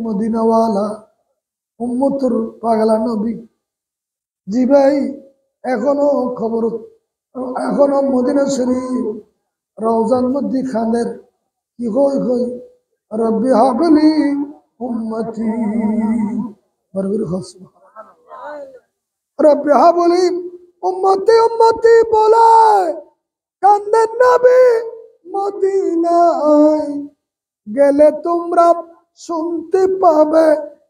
মদিনাওয়ালা উম্মতুর পাগলা নবী। জি ভাই, এখনো খবর, এখনো মদিনা শরীফ রওজান মধ্যে খানের কি হই হই রব্বি হাবলি উম্মতি বরবির হসব রব্বি হাবলি উম্মতি উম্মতি বলায় কান্দেন নবী মদিনায় গেলে তোমরা শুনতে পাবে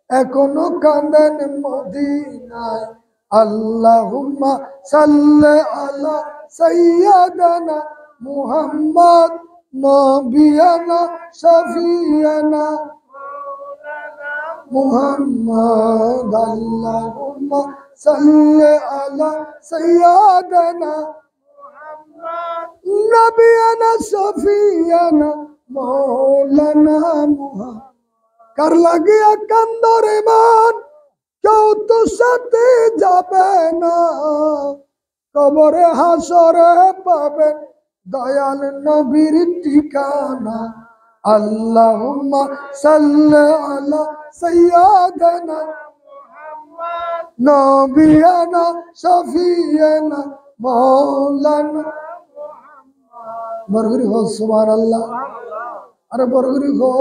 এখনো কান্দেন মদিনায়। আল্লাহুম্মা সাল্লি আলা সাইয়্যিদানা মুহাম্মদ নবিয়ানা শাফিয়ানা মুহাম্মদ। আল্লাহুম্মা সাল্লি আলা সাইয়্যিদানা নবিয়ানা শাফিয়ানা মৌলানা মুহাম্মদ। কার লাগিয়া কান্দরে মান কেউ তো সাথে যাবে না, কবরে হাসরে পাবেন দয়াল নবীর ঠিকানা। আল্লাহুম্মা সাল্লি আলা সাইয়্যিদানা নবিয়ানা শাফিয়ানা মৌলানা। বরগরি হো সুবহানাল্লাহ, আরে বরগরি হো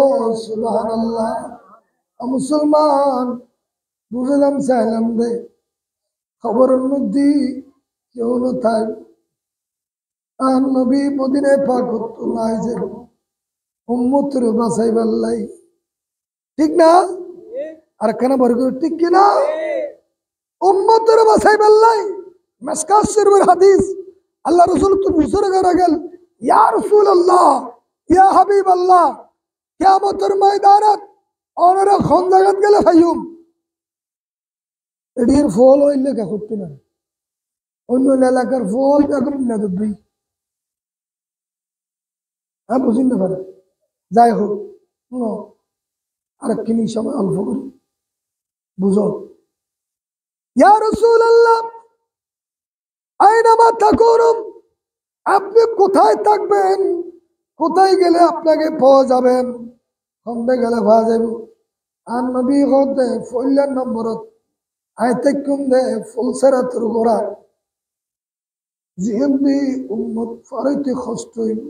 সুবহানাল্লাহ। মুসলমান বুঝলাম চাইলাম দে খবরের মধ্যে কেউ না থাই আর নবী মদিনায় পাক করতো নাই যে উম্মতের বাসাই বাল্লাই, ঠিক না? আর কেন বরগরি ঠিক কিনা? উম্মতের বাসাই বাল্লাই মিশকাত শরীফের হাদিস। আল্লাহ রাসূল তো বুঝরে করে গেল, ইয়া রাসূলুল্লাহ ইয়া হাবিবাল্লাহ, কিয়ামতের ময়দানত ওনারা কোন জায়গাত গেলে ভাইয়ুম এটির ফল হইলে কে করতে না, অন্য এলাকার ফল এখন না দেবই। হ্যাঁ, বুঝিন না পারে। যাই হোক, আরেকখানি সময় অল্প করি বুঝো। ইয়া রাসূলুল্লাহ আইনামা তাকুনুম, আপনি কোথায় থাকবেন, কোথায় গেলে আপনাকে পাওয়া যাবেন, কমবে গেলে পাওয়া যাবে। আর নবী হতে ফইলার নম্বরত আইতে কুম দে ফুলসেরাতুর গোড়া জিহেন্দি উম্মত ফরাইতে কষ্ট হইব।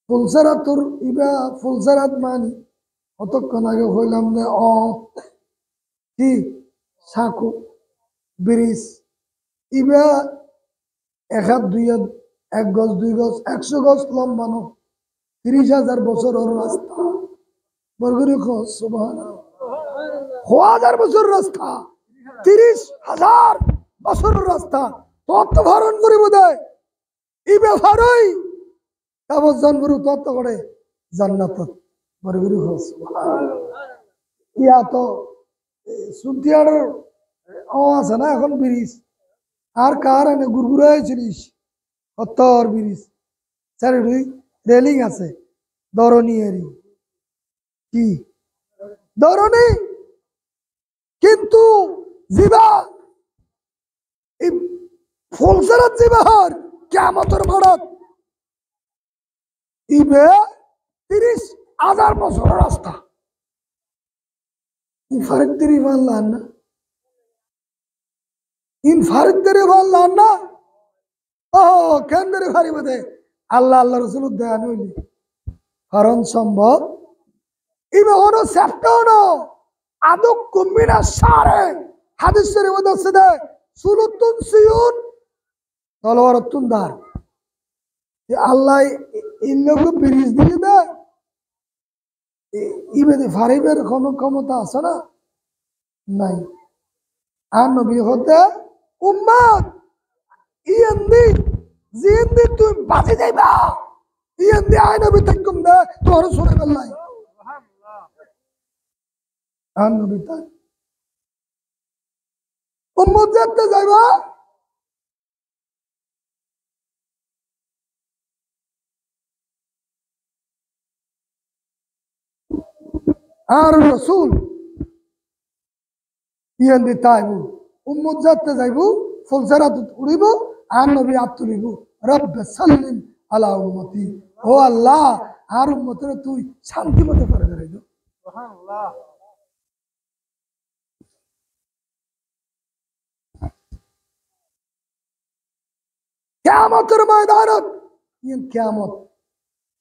ফুলসেরাতুর ইবা ফুলসেরাত মানি কতক্ষণ আগে হইলাম দে কি সাকু ব্রিজ ইবা এক হাত দুই হাত, এক গজ দুই গজ 100 গজ লম্বানো 30,000 বছরের রাস্তা। বরগরি সুবহানাল্লাহ, 1000 বছর রাস্তা, 30,000 বছরের রাস্তা তত্ত্ব ধারণ করিব দেয় ই ব্যাপারই তাবজ্জন গুরু তত্ত্ব করে জান্নাত। বরগরি সুবহানাল্লাহ। ইয়া তো সুদিয়ার আছে না এখন ব্রিজ, আর কার এনে গুরগুরাই চিনিস কত্তর ব্রিজ চারি রেলিং আছে দরনি এরি কি দরনি, কিন্তু জিবা এই ফুলসেরাত জিবাহর কিয়ামতের মাঠত ইবে 30,000 বছরের রাস্তা। ইনফারেক তেরি ভাল্লান না, ইনফারেক তেরি ভাল্লান না। ও কেন্দ্রে ভারি বোধে আল্লাহ আল্লাহ রসুল দেয়ান হইলি কারণ সম্ভব ইবে হনো সেপ্টানো আদক কুম্বিনা সারে হাদিসের মধ্যে আছে দে সুলুতুন সিউন তলোয়ারতুন দার। আল্লাহ ইল্লগু ব্রিজ দিয়ে দে ইবে ফারিবের কোনো ক্ষমতা আছে না নাই। আর নবী হতে উম্মত ইয়েন্দি জিন্দি তুই বাঁচে যাইবা, ইয়েন্দি আয় নবী থাকুম দে তোর শুনে গেলাই। আর নবী তাই উম্মত যেতে যাইবা আর রসুল ইয়েন্দি তাইবু উম্মত যেতে যাইবু ফুলসেরাত উড়িব আর নবী হাত তুলিব রব্বে সাল্লিম আলা উম্মতি, ও আল্লাহ আর উম্মতের তুই শান্তি মতো করে দাও। কিয়ামতের ময়দানত কিয়ামত,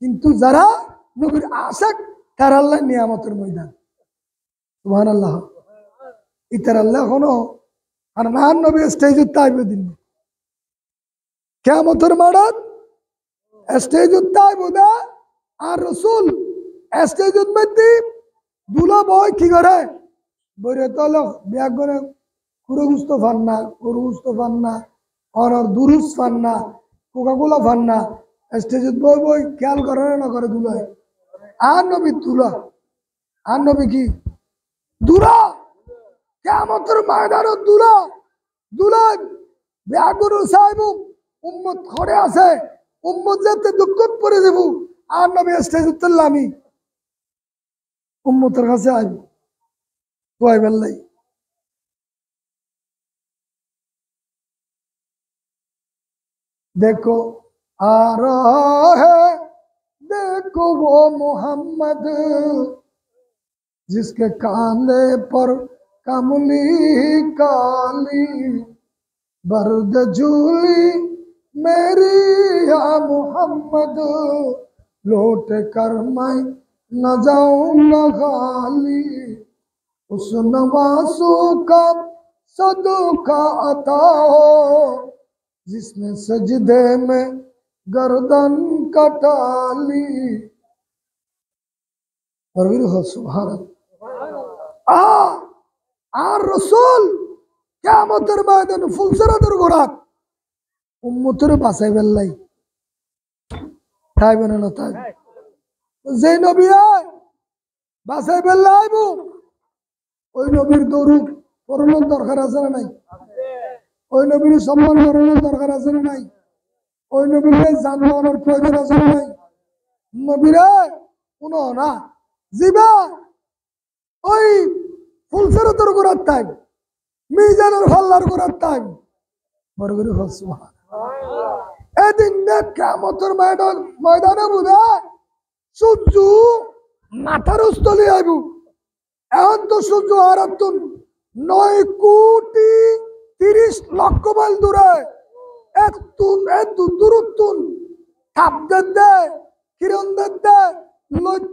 কিন্তু যারা নবীর আশিক তারা আল্লাহ নিয়ামতের ময়দান। সুবহানাল্লাহ। ইতার আল্লাহ হনো আর নান নবী স্টেজে তাইবে দিন কিয়ামতের ময়দান স্টেজে তাইবে দা আর রাসূল স্টেজে মধ্যে দুলা বয় কি করে বইরে তলো ব্যাগ করে কুরুগুস্ত ফান্না কুরুগুস্ত ফান্না আর দুরুস ফান্না কোকাকোলা ফান্না স্টেজে বই বই খেয়াল করে না করে দুলায় আর নবী দুলা আর নবী কি দুলা কিয়ামতের ময়দানত দুলা দুলা ব্যাগুরু সাহেব উম্মত খড়ে আছে উম্মত যেতে দুঃখ পড়ে দেব আর নবী স্টেজে তুললামি উম্মতের কাছে আইব কয় বেলাই देखो आ रहा है देखो वो मोहम्मद जिसके कांधे पर कमली काली बर्द झूली मेरी या मोहम्मद लौट कर मैं न जाऊंगा खाली उस नवासों का सदका अता हो जिसने सजदे में गर्दन कटा ली। सुभान আর রাসূল কিয়ামতের ময়দানে ফুলসরাতের গোরাত উম্মতের বাঁচাই বেল্লাই তাইবে না তাই যে নবী বাঁচাই বেল্লাইব ওই নবীর দরুদ পড়ানোর দরকার আছে না নাই ওই নবীর সম্মান করানোর দরকার আছে না নাই ওই নবীর জানানোর প্রয়োজন আছে না নাই নবীরে শুনো না জিবা ওই ফুলসরাতের গোরাত তাই মিজানের ফাল্লার গোরাত তাই বরগরি সুবহান এদিন কিয়ামতের ময়দানে বুঝা সূর্য মাথার স্থলে আইব এখন তো সূর্য আর 9,30,00,000 মাইল দূরে দূরত্বন তাপ দে কিরণ দে লইত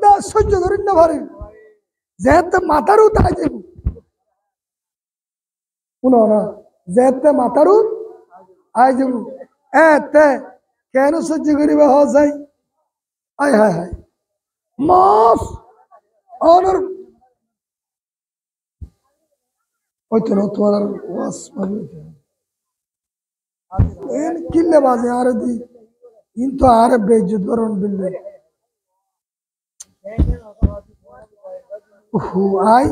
দে সহ্য করেন না পারে যেহেতু মাথারও তাই যাব শুনো না যেহেতু মাথারও আই যাব এতে কেন সহ্য করিবা হওয়া যায় আয় হায় হায় মাফ অনার হয়তো না তোমার ওয়াস কিল্লে বাজে আর দি কিন্তু আর বেইজ্জত করন বিল্লে আই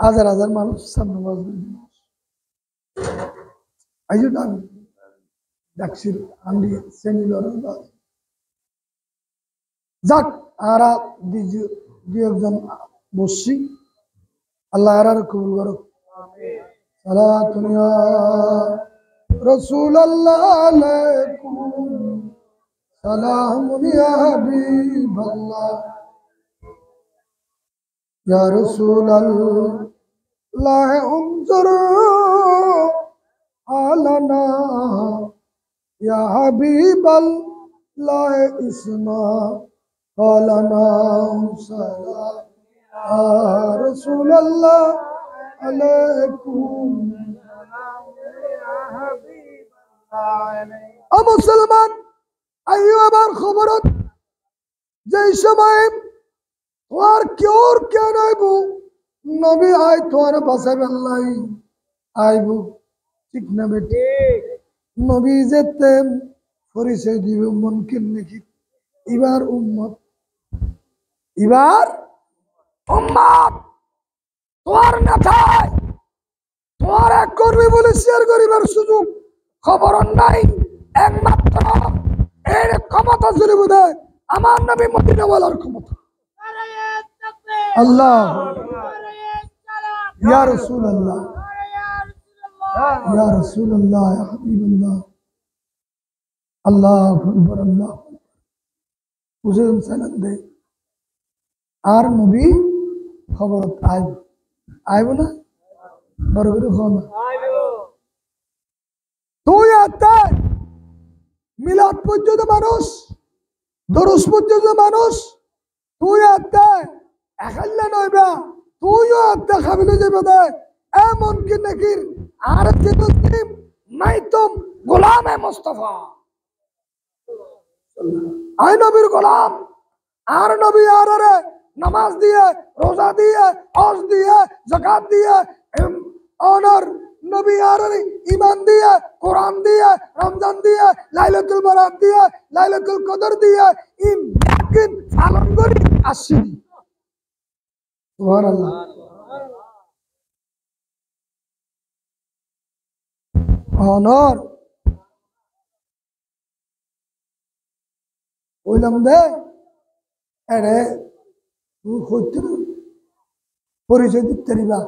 হাজার হাজার মানুষ সামনে আইজো ডাকছিল আমি সেনিল যাক আরা দুই একজন বসছি আল্লাহ আর কবুল করুক সালাতুন ইয়া রাসূলুল্লাহ আলাইকুম সালামুন ইয়া হাবিবাল্লাহ ইয়া রাসূলুল্লাহ উনজুর আলানা ইয়া হাবিবাল্লাহ ইসমা আলানা সালাম ইয়া রাসূলুল্লাহ আলাইকুম ও মুসলমান আইও আবার খবরত যে সময় তোমার কেউর কেউ নাইব নবী আই তোমার বাঁচাবে আল্লাহ আইব ঠিক না বেটি নবী যেতে পরিচয় দিবে মনকে নাকি এবার উম্মত এবার উম্মত তোমার নেতায় তোমার এক কর্মী বলে শেয়ার করিবার সুযোগ খবর নাই একমাত্র এর ক্ষমতা ছিল বোধ আমার নবী মদিনাওয়ালার ক্ষমতা আল্লাহ ইয়া রাসূলুল্লাহ ইয়া রাসূলুল্লাহ ইয়া হাবিবাল্লাহ আল্লাহু আকবার আল্লাহ হুজুর সালাম দে আর নবী খবরত আইব আইব না বড় করে হো না তুই আত্মা মিলাদ পর্যন্ত মানুষ দরুস পর্যন্ত মানুষ তুই আত্মা একাল্লা নইবা তুইও আত্মা খাবিলে যাবে দে এমন কি নাকির আর যে মুসলিম নাই তুম গোলাম মুস্তাফা আই নবীর গোলাম আর নবী আর রে নামাজ দিয়ে রোজা দিয়ে হজ দিয়ে যাকাত দিয়ে অনর নবী আর ঈমান দিয়ে কোরআন দিয়ে রমজান দিয়ে লাইলাতুল বরাত দিয়ে লাইলাতুল কদর দিয়ে ইন ইয়াকিন পালন করি আসি সুবহানাল্লাহ অনর ওইলাম দে এরে তুই হইতে পরিচয় দিতে পারিবা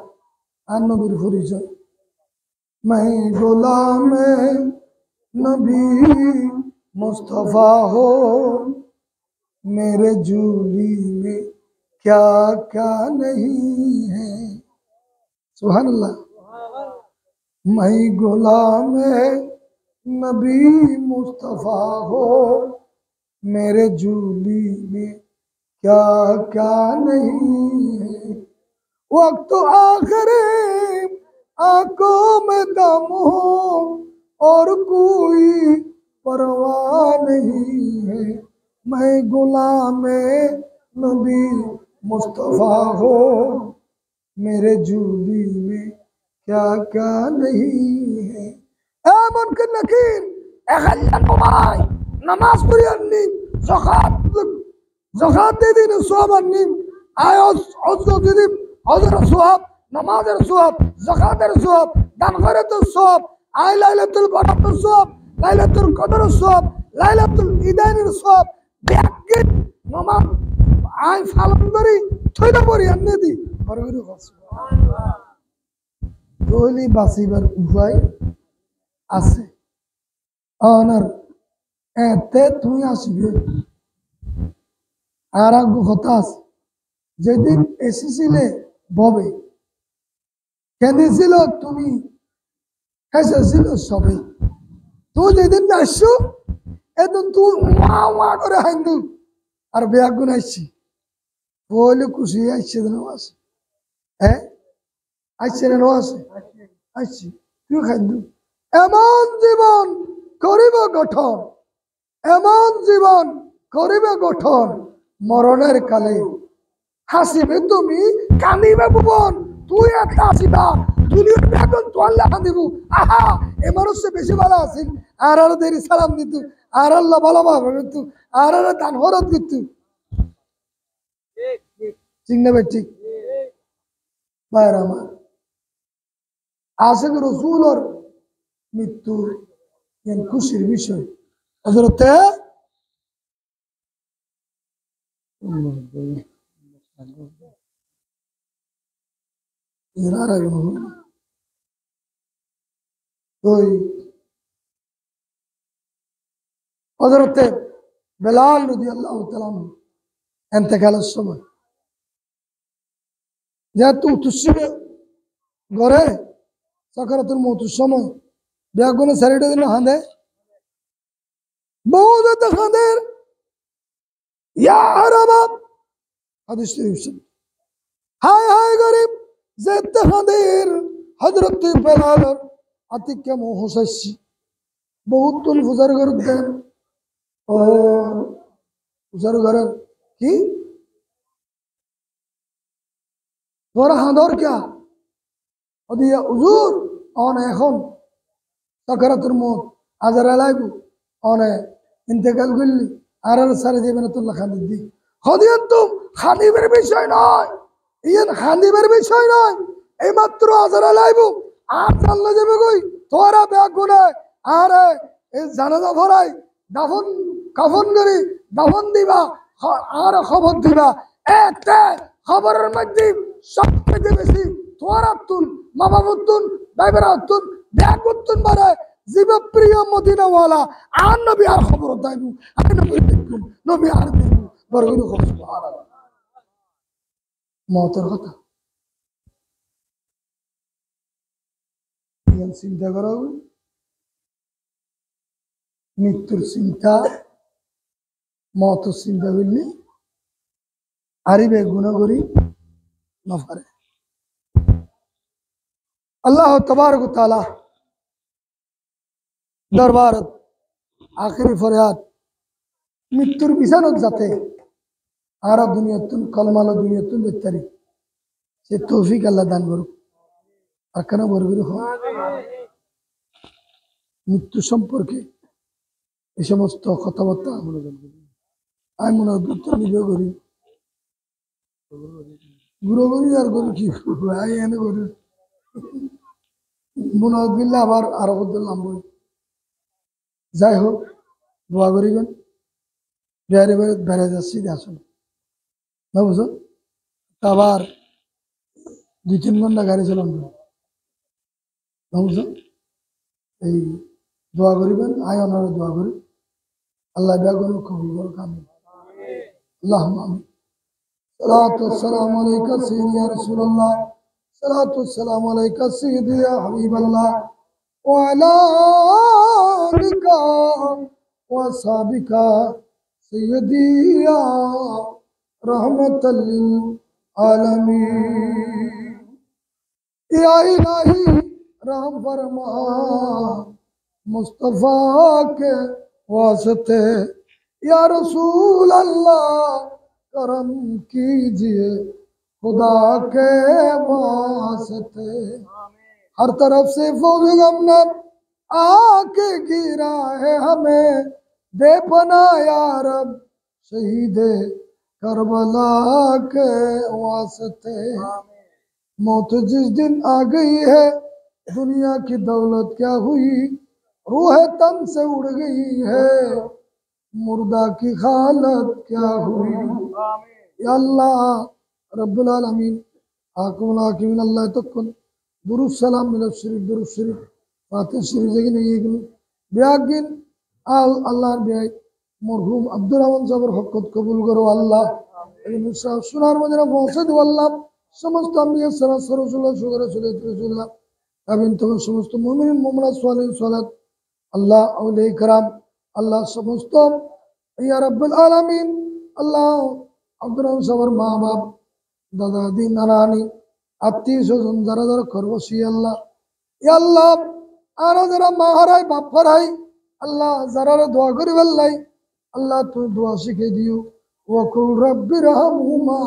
আর নবীর পরিচয় मैं गुलाम नबी मुस्तफा हो मेरे झूली में क्या क्या नहीं है सुभान अल्लाह मैं गुलाम नबी मुस्तफा हो मेरे झूली में क्या क्या नहीं है वक्त आखिरी आंखों में दम हो और कोई परवाह नहीं है मैं गुलाम नबी मुस्तफा हो मेरे झूली में क्या क्या नहीं है एमन के नकीर एखल्ला नमाज नमाज पढ़ी अन्नी ज़कात दे दिन सोब अन्नी आयोस ओज़ो दे दिन ओज़र सोब নামাজের সওয়াব যাকাতের সওয়াব দান খয়রাতের সওয়াব আই লাইলাতুল বরাতের সওয়াব লাইলাতুল কদরের সওয়াব লাইলাতুল ইদানের সওয়াব ব্যাকিন নামাজ আই পালন করি থইলা পড়ি আন্নে দি বরগরি সুবহানাল্লাহ দোলি বাসিবার উপায় আছে অনার এতে তুই আসিবে আর আগু হতাস যেদিন এসেছিলে ববে কেঁদেছিল তুমি হেসেছিল সবে তুই যেদিন আসছো এদিন তুই ওয়া ওয়া করে হাইন্দু আর বেয়াগুন আসছি বলে খুশি আসছে না আসে হ্যাঁ আসছে না আসে আসছি তুই খাইন্দু এমন জীবন করিব গঠন এমন জীবন করিবে গঠন মরণের কালে হাসিবে তুমি কাঁদিবে ভুবন তুই একটা আসিবা দুনিয়ার বেগুন তো আল্লাহ দিব আহা এ মানুষে বেশি ভালো আছেন আর আর দেরি সালাম দিত আর আল্লাহ ভালো ভাবে দিত আর আর দান হরত দিত ঠিক না ঠিক বাইর আমার আশিক রসুলর মৃত্যু খুশির বিষয় হযরতে হযরতে বেলাল রাদিয়াল্লাহু তাআলা ইন্তেকালের সময় যেহেতু তুসিবে ঘরে সাকারাতুল মউতের সময় বেগুনে সারিটা দিন হাঁদে বহুত খাদের ইয়া আরাবা হাদিস শরীফ হায় হায় গরিব যেত খাদের হযরত বেলাল আতিকে মোহসাসি বহুত তুল ফুজার ঘর দেন ও ফুজার ঘর কি তোরা হাঁদর কে ওদিয়া হুজুর অনে এখন সাকারাতুল মউত আজার আলাইবু অনে ইন্তেকাল করলি আর আর সারে দেবেন তুল্লাহ খান্দির দি হদিয়ান তো খানিবের বিষয় নয় ইয়ান খানিবের বিষয় নয় এই মাত্র আজার আলাইবু আর জানলে যাবে কই তোরা ব্যাগ গুনে আর এই জানাজা ভরাই দাফন কাফন করি দাফন দিবা আর খবর দিবা এতে খবরের মধ্যে সবথেকে বেশি তোরা তুন মামা তুন ভাইবেরা তুন ব্যাগ তুন বারে জীবপ্রিয় মদিনাওয়ালা আর নবী আর খবর দাইবু আর নবী দেখুন নবী আর দেখুন বড় খবর সুবহানাল্লাহ মতের কথা চিন্তা করা হবে মৃত্যুর চিন্তা মতের চিন্তা করলে আরিবে গুণা করি নফারে আল্লাহ তবারক তাআলা দরবার আখেরি ফরিয়াদ মৃত্যুর বিছানত যাতে আর দুনিয়াতুন কলমালো দুনিয়াতুন দেখতারি সে তৌফিক আল্লাহ দান করুক আর কেন বরগুরি মৃত্যু সম্পর্কে এই সমস্ত কথাবার্তা আমি মনে হয় উত্তর নিবে করি গুরু করি আর গরু কি আই এনে করি মনে হয় দিল্লা আবার আরো নাম বই যাই হোক দোয়া করিবেন বেড়ে বেড়ে বেড়ে যাচ্ছি আসুন না বুঝো আবার 2-3 ঘন্টা গাড়ি চালান না বুঝো এই দোয়া করিবেন আয় ওনারা দোয়া করি আল্লাহ বেগুন কবুল করুক আমিন আল্লাহুম্মা আমিন সালাতু ওয়াসসালামু আলাইকা সাইয়্যিদি ইয়া রাসূলুল্লাহ সালাতু ওয়াসসালামু আলাইকা সাইয়্যিদি ইয়া হাবিবাল্লাহ ওয়া আলা আলিকা ওয়া সাহবিকা সাইয়্যিদি ইয়া রাহমাতাল লিল আলামিন या इलाही रहम फरमा मुस्तफा के वास्ते या रसूल अल्लाह करम कीजिए खुदा के वास्ते हर तरफ से फौज गमने आके गिरा है हमें दे पना या रब शहीद करबला के वास्ते मौत जिस दिन आ गई है दुनिया की दौलत क्या हुई रूह तन से उड़ गई है मुर्दा की हालत क्या हुई या अल्लाह रब्बुल आलमीन आकुल आकिमिन अल्लाह तकुन दुरूद सलाम मिलाद शरीफ फातिहा शरीफ जगह नहीं है ब्यागिन अल्लाहर ब्याग मरहुम अब्दुल रहमान साहब हक़त कबूल करो अल्लाह सुनार मदीना पहुंचे दो अल्लाह समस्त अम्बिया सरासर रसूलुल्लाह शुगर रसूलुल्लाह आमीन तमाम समस्त मुमिन मुमिनात सालिहीन सालात अल्लाह औलिया किराम अल्लाह समस्त या रब्बुल आलामीन अल्लाह अब्दुल रहमान साहब माँ बाप दादा दादी नाना नानी आत्मीय स्वजन যারা যারা করবসি আল্লাহ ইয়া আল্লাহ আর যারা মা হারাই বাপ হারাই আল্লাহ যারা দোয়া করি আল্লাহ আল্লাহ তুমি দোয়া শিখিয়ে দিও ওয়া কুল রাব্বিরহামহুমা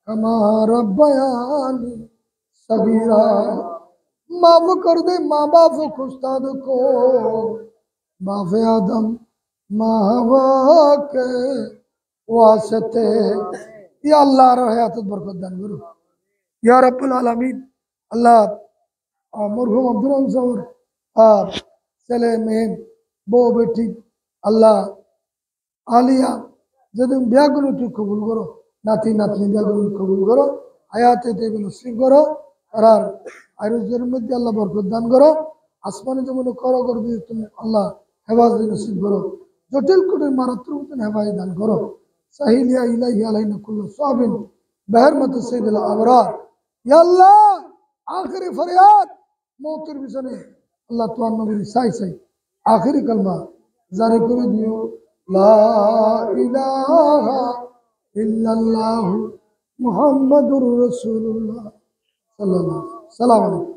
कमा रब्बयानी सगीरा माफ कर दे माँ बाप उस्ताद को माफ आदम माँ हवा के वास्ते या अल्लाह रहमत बरकत दान करो या रब्बुल आलमीन अल्लाह मरहुम अब्दुल रहमान साहब ছেলে মেয়ে বউ বেটি আল্লাহ আলিয়া যদি বিয়াগুলো তুই কবুল করো नाती नातनी बेगुन कबूल करो हयाते देवी नसीब करो और आयुर्वेद मध्य अल्लाह बरकत दान करो आसमानी जमीन करो कर दी तुम अल्लाह हेफाजत नसीब करो जटिल कुटिल मारात्रुक हेफाजत दान करो साहिलिया इलाही अलैना कुल्लु साबिन बहरमत सैयदुल अबरार या अल्लाह आखिरी फरियाद मौतेर बिछाने अल्लाह तुम्हार नबीर साई साई आखिरी कलमा जारी करे दियो ला इलाहा इल्लल्लाहु मुहम्मदुर रसूलुल्लाह सल्लल्लाहु अलैहि वसल्लम।